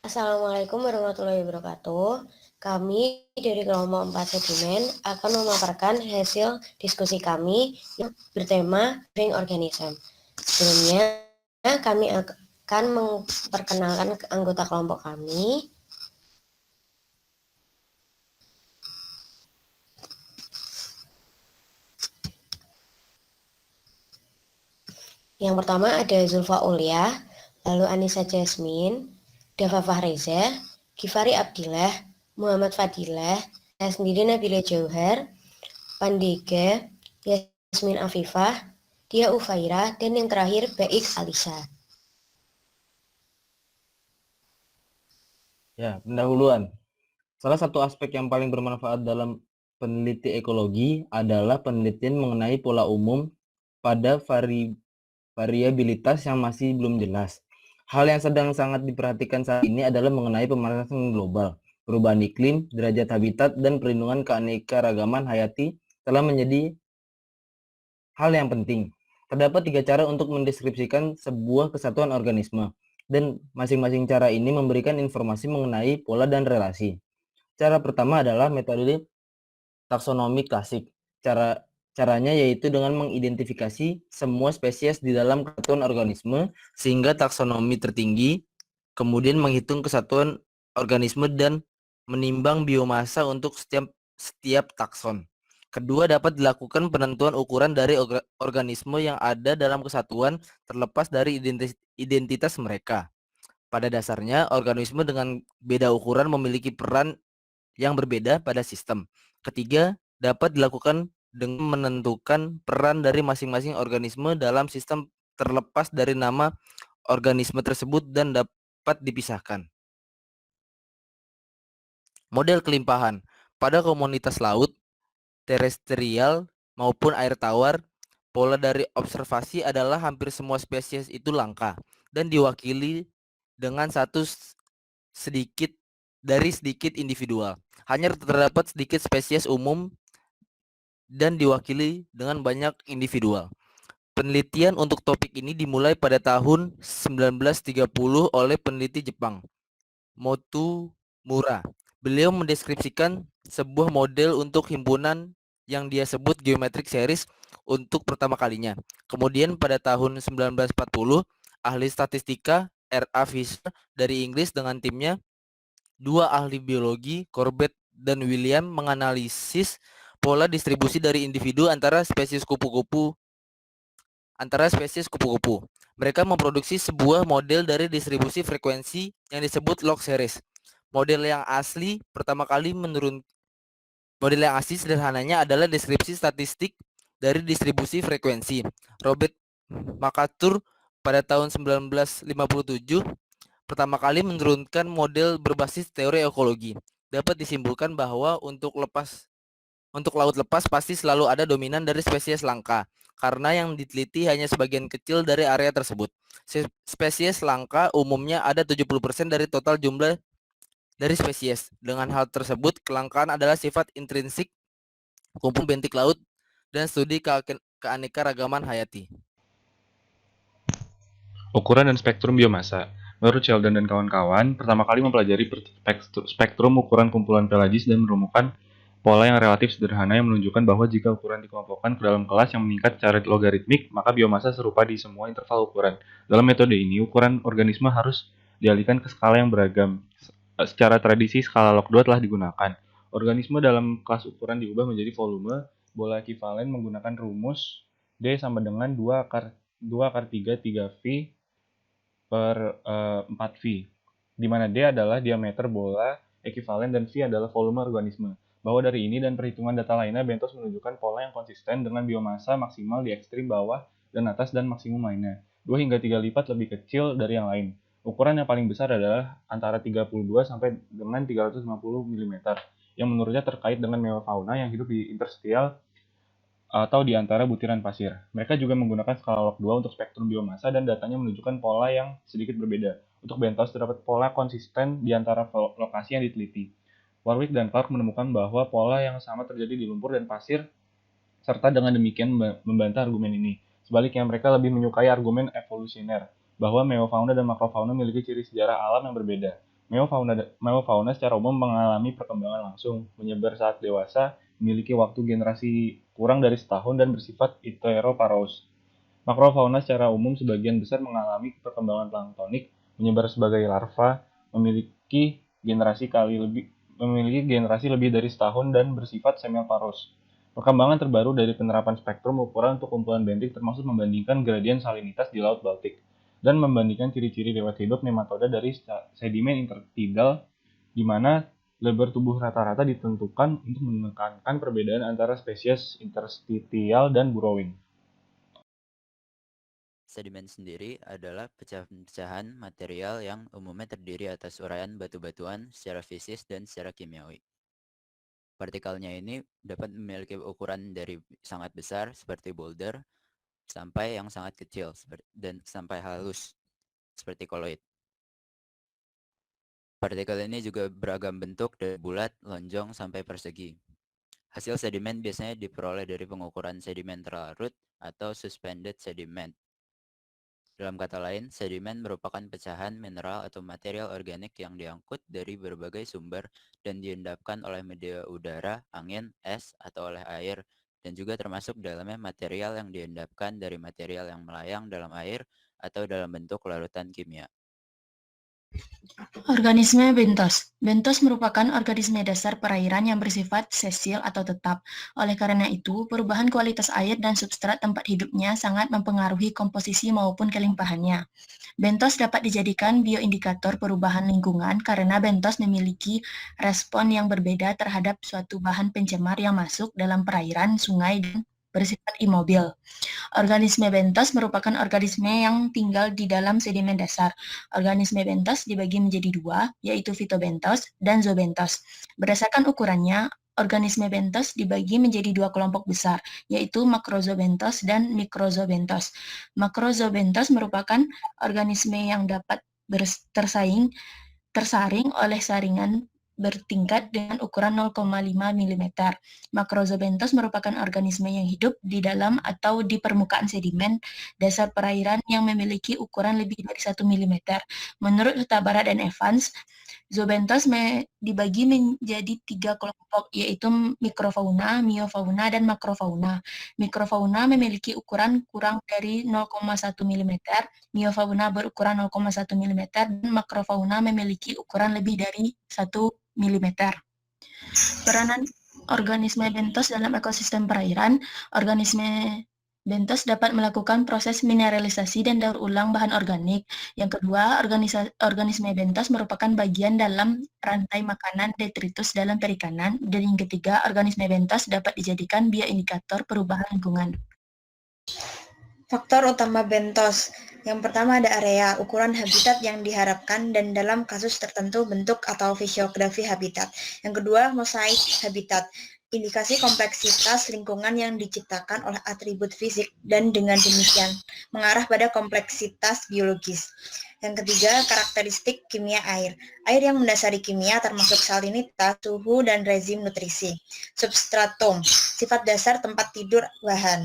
Assalamualaikum warahmatullahi wabarakatuh. Kami dari kelompok 4 sedimen akan memaparkan hasil diskusi kami yang bertema living organism. Sebelumnya, kami akan memperkenalkan anggota kelompok kami. Yang pertama ada Zulfa Ulia, lalu Anissa Jasmine, Dava Fahreza, Gifari Abdillah, Muhammad Fadilah, saya sendiri Nabila Jauhar, Pandega, Yasmin Afifah, Dia Ufaira, dan yang terakhir Baik Alisa. Ya, pendahuluan. Salah satu aspek yang paling bermanfaat dalam peneliti ekologi adalah penelitian mengenai pola umum pada variabilitas yang masih belum jelas. Hal yang sedang sangat diperhatikan saat ini adalah mengenai pemanasan global, perubahan iklim, derajat habitat, dan perlindungan keanekaragaman hayati telah menjadi hal yang penting. Terdapat 3 cara untuk mendeskripsikan sebuah kesatuan organisme, dan masing-masing cara ini memberikan informasi mengenai pola dan relasi. Cara pertama adalah metode taksonomi klasik. Caranya yaitu dengan mengidentifikasi semua spesies di dalam kesatuan organisme sehingga taksonomi tertinggi, kemudian menghitung kesatuan organisme dan menimbang biomasa untuk setiap takson. Kedua, dapat dilakukan penentuan ukuran dari organisme yang ada dalam kesatuan terlepas dari identitas mereka. Pada dasarnya, organisme dengan beda ukuran memiliki peran yang berbeda pada sistem. Ketiga, dapat dilakukan dengan menentukan peran dari masing-masing organisme dalam sistem terlepas dari nama organisme tersebut dan dapat dipisahkan. Model kelimpahan. Pada komunitas laut, terestrial maupun air tawar, pola dari observasi adalah hampir semua spesies itu langka dan diwakili dengan sedikit individual. Hanya terdapat sedikit spesies umum dan diwakili dengan banyak individual. Penelitian untuk topik ini dimulai pada tahun 1930 oleh peneliti Jepang, Motomura. Beliau mendeskripsikan sebuah model untuk himpunan yang dia sebut geometric series untuk pertama kalinya. Kemudian pada tahun 1940, ahli statistika R.A. Fisher dari Inggris dengan timnya, dua ahli biologi, Corbett dan William, menganalisis pola distribusi dari individu antara spesies kupu-kupu. Mereka memproduksi sebuah model dari distribusi frekuensi yang disebut log series. Model yang asli sederhananya adalah deskripsi statistik dari distribusi frekuensi. Robert MacArthur pada tahun 1957 pertama kali menurunkan model berbasis teori ekologi. Dapat disimpulkan bahwa untuk laut lepas pasti selalu ada dominan dari spesies langka, karena yang diteliti hanya sebagian kecil dari area tersebut. Spesies langka umumnya ada 70% dari total jumlah dari spesies. Dengan hal tersebut, kelangkaan adalah sifat intrinsik kumpul bentik laut dan studi keanekaragaman hayati. Ukuran dan spektrum biomasa. Menurut Sheldon dan kawan-kawan, pertama kali mempelajari spektrum ukuran kumpulan pelagis dan menemukan pola yang relatif sederhana yang menunjukkan bahwa jika ukuran dikelompokkan ke dalam kelas yang meningkat secara logaritmik, maka biomasa serupa di semua interval ukuran. Dalam metode ini, ukuran organisme harus dialihkan ke skala yang beragam. Secara tradisi, skala log 2 telah digunakan. Organisme dalam kelas ukuran diubah menjadi volume bola ekivalen menggunakan rumus D sama dengan 2 akar 3 per 4V, di mana D adalah diameter bola ekivalen dan V adalah volume organisme. Bahwa dari ini dan perhitungan data lainnya, Bentos menunjukkan pola yang konsisten dengan biomasa maksimal di ekstrim bawah dan atas dan maksimum lainnya, 2 hingga 3 lipat lebih kecil dari yang lain. Ukuran yang paling besar adalah antara 32 sampai dengan 350 mm, yang menurutnya terkait dengan megafauna yang hidup di interstitial atau di antara butiran pasir. Mereka juga menggunakan skala log 2 untuk spektrum biomasa dan datanya menunjukkan pola yang sedikit berbeda. Untuk bentos terdapat pola konsisten di antara lokasi yang diteliti. Warwick dan Clark menemukan bahwa pola yang sama terjadi di lumpur dan pasir, serta dengan demikian membantah argumen ini. Sebaliknya, mereka lebih menyukai argumen evolusioner, bahwa meofauna dan makrofauna memiliki ciri sejarah alam yang berbeda. Meofauna secara umum mengalami perkembangan langsung, menyebar saat dewasa, memiliki waktu generasi kurang dari setahun dan bersifat heteroparos. Makrofauna secara umum sebagian besar mengalami perkembangan planktonik, menyebar sebagai larva, memiliki generasi lebih dari setahun dan bersifat semioparos. Perkembangan terbaru dari penerapan spektrum ukuran untuk kumpulan benthic termasuk membandingkan gradien salinitas di Laut Baltik dan membandingkan ciri-ciri riwayat hidup nematoda dari sedimen intertidal di mana lebar tubuh rata-rata ditentukan untuk menekankan perbedaan antara spesies interstitial dan burrowing. Sedimen sendiri adalah pecahan-pecahan material yang umumnya terdiri atas uraian batu-batuan secara fisik dan secara kimiawi. Partikelnya ini dapat memiliki ukuran dari sangat besar seperti boulder sampai yang sangat kecil dan sampai halus seperti koloid. Partikel ini juga beragam bentuk dari bulat, lonjong, sampai persegi. Hasil sedimen biasanya diperoleh dari pengukuran sedimen terlarut atau suspended sediment. Dalam kata lain, sedimen merupakan pecahan mineral atau material organik yang diangkut dari berbagai sumber dan diendapkan oleh media udara, angin, es, atau oleh air, dan juga termasuk dalamnya material yang diendapkan dari material yang melayang dalam air atau dalam bentuk larutan kimia. Organisme bentos. Bentos merupakan organisme dasar perairan yang bersifat sesil atau tetap. Oleh karena itu, perubahan kualitas air dan substrat tempat hidupnya sangat mempengaruhi komposisi maupun kelimpahannya. Bentos dapat dijadikan bioindikator perubahan lingkungan karena bentos memiliki respon yang berbeda terhadap suatu bahan pencemar yang masuk dalam perairan, sungai, dan bersifat imobil. Organisme bentos merupakan organisme yang tinggal di dalam sedimen dasar. Organisme bentos dibagi menjadi dua, yaitu fitobentos dan zoobentos. Berdasarkan ukurannya, organisme bentos dibagi menjadi dua kelompok besar, yaitu makrozoobentos dan mikrozoobentos. Makrozoobentos merupakan organisme yang dapat tersaring oleh saringan bertingkat dengan ukuran 0,5 mm. Makrozoobentos merupakan organisme yang hidup di dalam atau di permukaan sedimen dasar perairan yang memiliki ukuran lebih dari 1 mm. Menurut Huta Barat dan Evans, zoobentos dibagi menjadi 3 kelompok, yaitu mikrofauna, miofauna, dan makrofauna. Mikrofauna memiliki ukuran kurang dari 0,1 mm, miofauna berukuran 0,1 mm, dan makrofauna memiliki ukuran lebih dari 1 mm. Peranan organisme bentos dalam ekosistem perairan. Organisme bentos dapat melakukan proses mineralisasi dan daur ulang bahan organik. Yang kedua, organisme bentos merupakan bagian dalam rantai makanan detritus dalam perikanan. Dan yang ketiga, organisme bentos dapat dijadikan bioindikator perubahan lingkungan. Faktor utama bentos. Yang pertama ada area, ukuran habitat yang diharapkan dan dalam kasus tertentu bentuk atau fisiografi habitat. Yang kedua, mosaik habitat. Indikasi kompleksitas lingkungan yang diciptakan oleh atribut fisik dan dengan demikian mengarah pada kompleksitas biologis. Yang ketiga, karakteristik kimia air. Air yang mendasari kimia termasuk salinitas, suhu, dan rezim nutrisi. Substratum, sifat dasar tempat tidur bahan.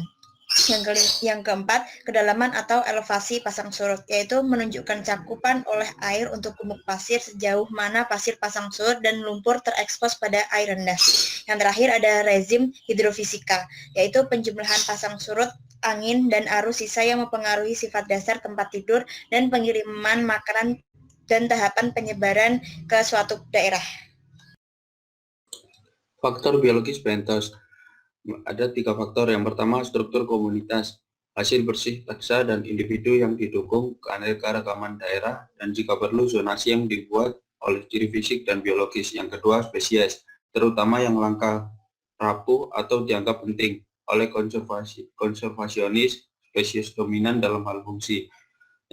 Yang keempat, kedalaman atau elevasi pasang surut, yaitu menunjukkan cakupan oleh air untuk gumuk pasir sejauh mana pasir pasang surut dan lumpur terekspos pada air rendah. Yang terakhir ada rezim hidrofisika, yaitu penjumlahan pasang surut, angin, dan arus sisa yang mempengaruhi sifat dasar tempat tidur dan pengiriman makanan dan tahapan penyebaran ke suatu daerah. Faktor biologis bentos. Ada 3 faktor. Yang pertama, struktur komunitas, hasil bersih taksa dan individu yang didukung keanekaragaman daerah, dan jika perlu zonasi yang dibuat oleh ciri fisik dan biologis. Yang kedua, spesies, terutama yang langka, rapuh, atau dianggap penting oleh konservasionis, spesies dominan dalam hal fungsi.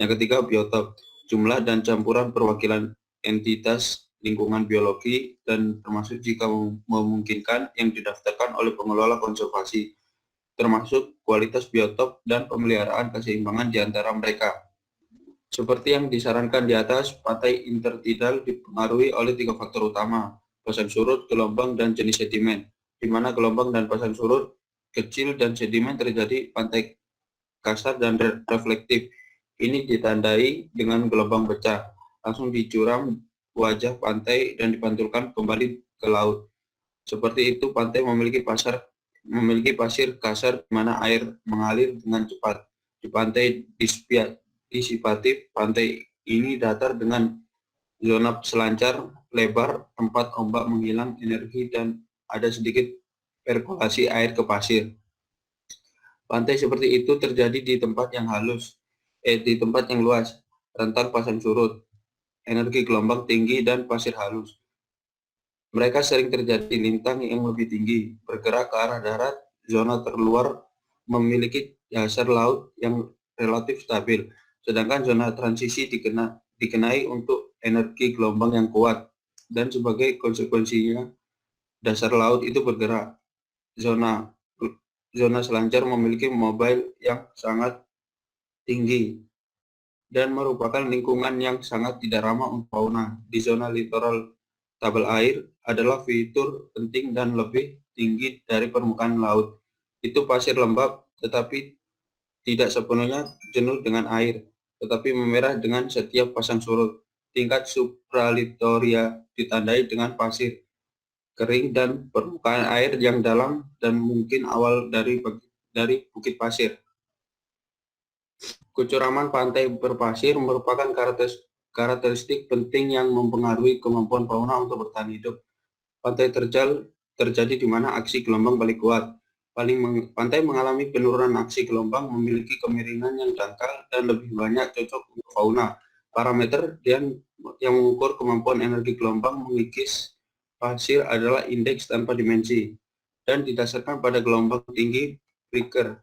Yang ketiga, biotop, jumlah dan campuran perwakilan entitas lingkungan biologi dan termasuk jika memungkinkan yang didaftarkan oleh pengelola konservasi, termasuk kualitas biotop dan pemeliharaan keseimbangan di antara mereka. Seperti yang disarankan di atas, pantai intertidal dipengaruhi oleh 3 faktor utama, pasang surut, gelombang, dan jenis sedimen, di mana gelombang dan pasang surut kecil dan sedimen terjadi pantai kasar dan reflektif. Ini ditandai dengan gelombang pecah, langsung dicuram wajah pantai dan dipantulkan kembali ke laut. Seperti itu, pantai memiliki pasir kasar di mana air mengalir dengan cepat. Di pantai disipatif, pantai ini datar dengan zona selancar, lebar, tempat ombak menghilang energi, dan ada sedikit perkolasi air ke pasir. Pantai seperti itu terjadi di tempat yang luas, rentan pasang surut, energi gelombang tinggi, dan pasir halus. Mereka sering terjadi di lintang yang lebih tinggi, bergerak ke arah darat. Zona terluar memiliki dasar laut yang relatif stabil, sedangkan zona transisi dikenai untuk energi gelombang yang kuat, dan sebagai konsekuensinya dasar laut itu bergerak. Zona selancar memiliki mobile yang sangat tinggi dan merupakan lingkungan yang sangat tidak ramah untuk fauna. Di zona litoral, tabel air adalah fitur penting dan lebih tinggi dari permukaan laut. Itu pasir lembab, tetapi tidak sepenuhnya jenuh dengan air, tetapi memerah dengan setiap pasang surut. Tingkat supralitoria ditandai dengan pasir kering dan permukaan air yang dalam dan mungkin awal dari bukit pasir. Kecuraman pantai berpasir merupakan karakteristik penting yang mempengaruhi kemampuan fauna untuk bertahan hidup. Pantai terjal terjadi di mana aksi gelombang paling kuat. Pantai mengalami penurunan aksi gelombang, memiliki kemiringan yang dangkal dan lebih banyak cocok untuk fauna. Parameter yang mengukur kemampuan energi gelombang mengikis pasir adalah indeks tanpa dimensi dan didasarkan pada gelombang tinggi Richter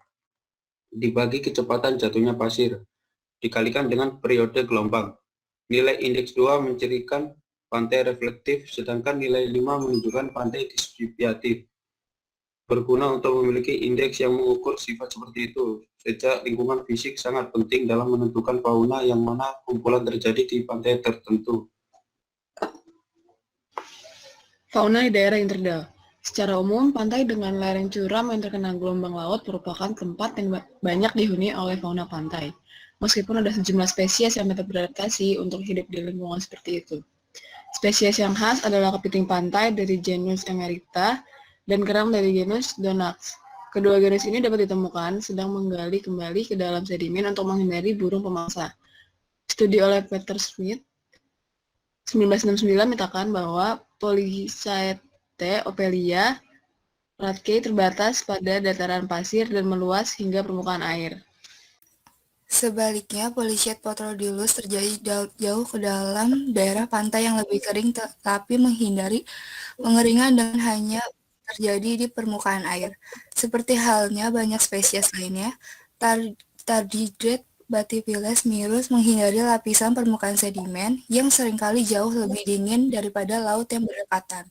dibagi kecepatan jatuhnya pasir dikalikan dengan periode gelombang. Nilai indeks 2 mencirikan pantai reflektif, sedangkan nilai 5 menunjukkan pantai dissociatif. Berguna untuk memiliki indeks yang mengukur sifat seperti itu, sejak lingkungan fisik sangat penting dalam menentukan fauna yang mana kumpulan terjadi di pantai tertentu. Fauna di daerah yang terendal. Secara umum, pantai dengan lereng curam yang terkena gelombang laut merupakan tempat yang banyak dihuni oleh fauna pantai. Meskipun ada sejumlah spesies yang tetap beradaptasi untuk hidup di lingkungan seperti itu. Spesies yang khas adalah kepiting pantai dari genus Emerita dan kerang dari genus Donax. Kedua genus ini dapat ditemukan sedang menggali kembali ke dalam sedimen untuk menghindari burung pemangsa. Studi oleh Peter Smith 1969 menyatakan bahwa Polychaete opelia ratkei terbatas pada dataran pasir dan meluas hingga permukaan air. Sebaliknya, Polychaete potrodilus terjadi jauh ke dalam daerah pantai yang lebih kering tetapi menghindari pengeringan dan hanya terjadi di permukaan air. Seperti halnya banyak spesies lainnya, Tardigrade Bathyphiles mirus menghindari lapisan permukaan sedimen yang seringkali jauh lebih dingin daripada laut yang berdekatan.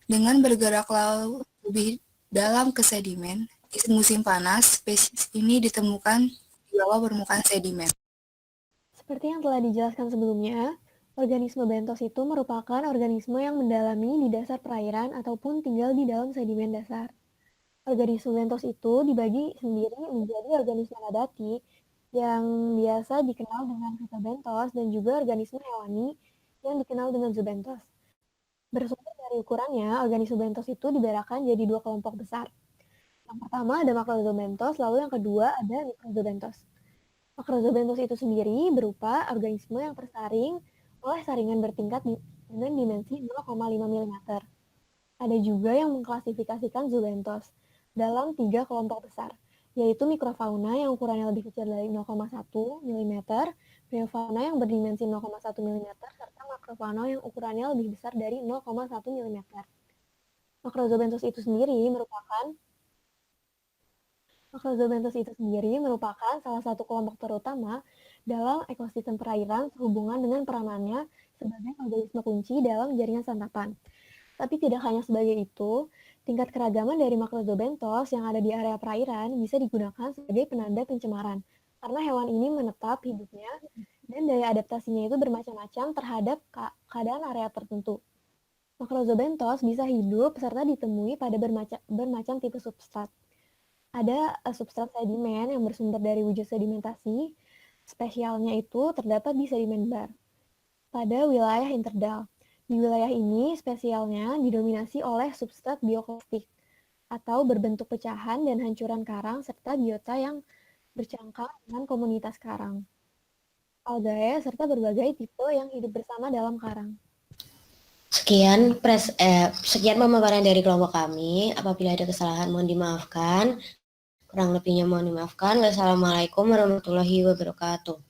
Dengan bergerak laut lebih dalam ke sedimen, di musim panas, spesies ini ditemukan di bawah permukaan sedimen. Seperti yang telah dijelaskan sebelumnya, organisme bentos itu merupakan organisme yang mendalami di dasar perairan ataupun tinggal di dalam sedimen dasar. Organisme bentos itu dibagi sendiri menjadi organisme nabati yang biasa dikenal dengan fitobentos dan juga organisme hewani yang dikenal dengan zoobentos. Bersumber dari ukurannya, organisme bentos itu dibedakan jadi dua kelompok besar. Yang pertama ada makrozoobentos, lalu yang kedua ada mikrozoobentos. Makrozoobentos itu sendiri berupa organisme yang tersaring oleh saringan bertingkat dengan dimensi 0,5 mm. Ada juga yang mengklasifikasikan zoobentos dalam 3 kelompok besar, yaitu mikrofauna yang ukurannya lebih kecil dari 0,1 mm, biofauna yang berdimensi 0,1 mm, serta makrofauna yang ukurannya lebih besar dari 0,1 mm. Makrozoobentos itu sendiri merupakan salah satu kelompok terutama dalam ekosistem perairan sehubungan dengan peranannya sebagai organisme kunci dalam jaringan santapan. Tapi tidak hanya sebagai itu, tingkat keragaman dari makrozoobentos yang ada di area perairan bisa digunakan sebagai penanda pencemaran, karena hewan ini menetap hidupnya dan daya adaptasinya itu bermacam-macam terhadap keadaan area tertentu. Makrozoobentos bisa hidup serta ditemui pada bermacam tipe substrat. Ada substrat sedimen yang bersumber dari wujud sedimentasi, spesialnya itu terdapat di sedimen bar. pada wilayah interdal. Di wilayah ini, spesialnya didominasi oleh substrat bioklastik atau berbentuk pecahan dan hancuran karang serta biota yang bercangkang dengan komunitas karang, algae, serta berbagai tipe yang hidup bersama dalam karang. Sekian pemaparan dari kelompok kami. Apabila ada kesalahan mohon dimaafkan. Kurang lebihnya mohon dimaafkan. Wassalamualaikum warahmatullahi wabarakatuh.